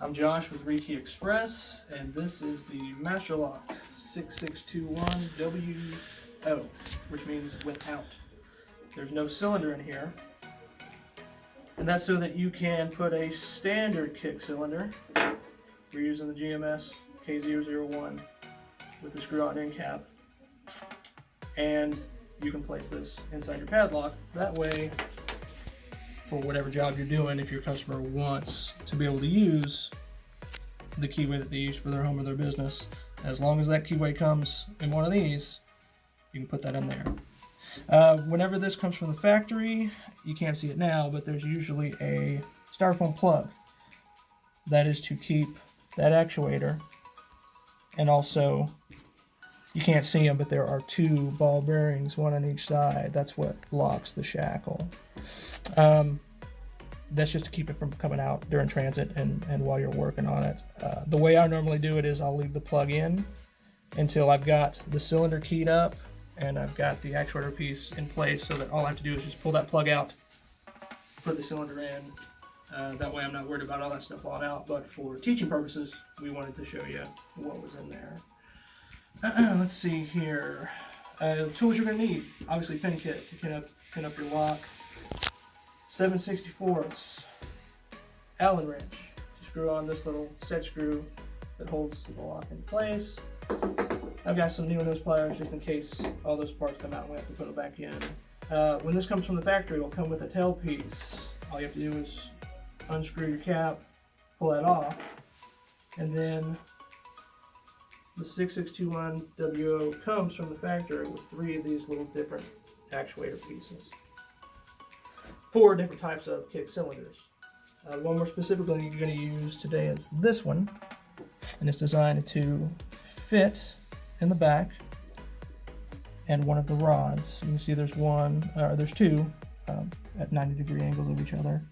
I'm Josh with Rekey Express, and this is the Master Lock 6621WO, which means without. There's no cylinder in here, and that's so that you can put a standard kick cylinder. We're using the GMS K001 with the screw-on end cap, and you can place this inside your padlock. That way, for whatever job you're doing, if your customer wants to be able to use the keyway that they use for their home or their business, as long as that keyway comes in one of these, you can put that in there. Whenever this comes from the factory, you can't see it now, but there's usually a styrofoam plug that is to keep that actuator, and also you can't see them, but there are two ball bearings, one on each side. That's what locks the shackle. That's just to keep it from coming out during transit and while you're working on it. The way I normally do it is I'll leave the plug in until I've got the cylinder keyed up and I've got the actuator piece in place, so that all I have to do is just pull that plug out, put the cylinder in. That way I'm not worried about all that stuff falling out, but for teaching purposes, we wanted to show you what was in there. Let's see here. The tools you're going to need, obviously pin kit to pin up your lock, 7/64 Allen wrench to screw on this little set screw that holds the lock in place. I've got some needle nose pliers just in case all those parts come out and we have to put them back in. When this comes from the factory, it will come with a tail piece. All you have to do is unscrew your cap, pull that off, and then the 6621WO comes from the factory with 3 of these little different actuator pieces. 4 different types of kick cylinders. The one we're specifically going to use today is this one, and it's designed to fit in the back and one of the rods. You can see there's two at 90-degree angles of each other.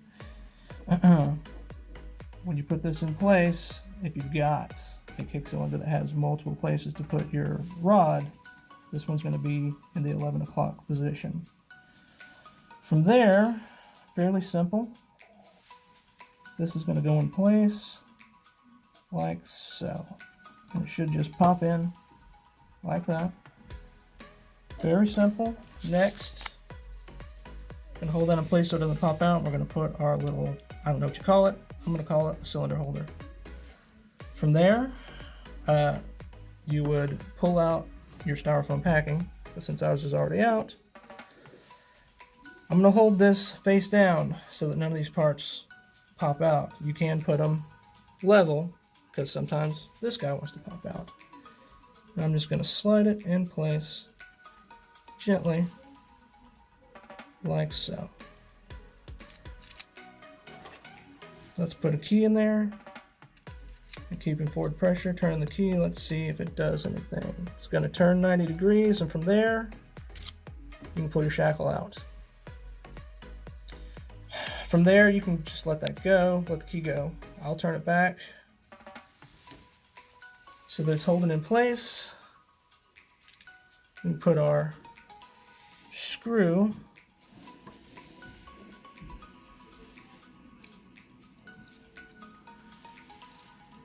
When you put this in place, if you've got a kick cylinder that has multiple places to put your rod, this one's going to be in the 11 o'clock position. From there, fairly simple. This is going to go in place like so. And it should just pop in like that. Very simple. Next, going to hold that in place so it doesn't pop out. We're going to put our little, I don't know what you call it, I'm going to call it a cylinder holder. From there, you would pull out your styrofoam packing, but since ours is already out, I'm going to hold this face down so that none of these parts pop out. You can put them level, because sometimes this guy wants to pop out. And I'm just going to slide it in place gently, like so. Let's put a key in there. And keeping forward pressure, turn the key. Let's see if it does anything. It's going to turn 90 degrees, and from there, you can pull your shackle out. From there, you can just let that go, let the key go. I'll turn it back so that it's holding in place. We can put our screw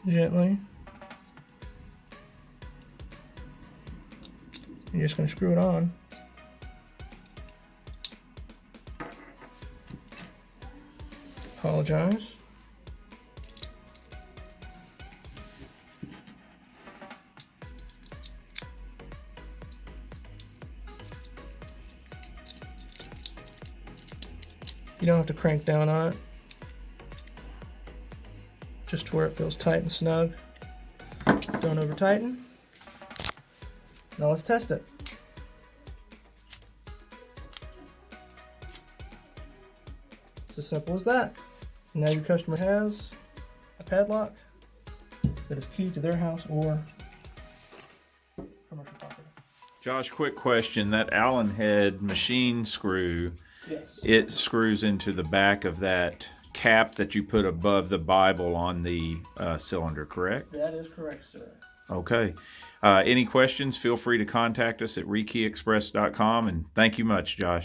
gently. You're just going to screw it on. Apologize. You don't have to crank down on it, just to where it feels tight and snug. Don't over tighten. Now let's test it. It's as simple as that. And now your customer has a padlock that is key to their house or commercial property. Josh, quick question. That Allen head machine screw, Yes. it screws into the back of that cap that you put above the Bible on the cylinder, correct? That is correct, sir. Okay. Any questions, feel free to contact us at rekeyexpress.com, and thank you much, Josh.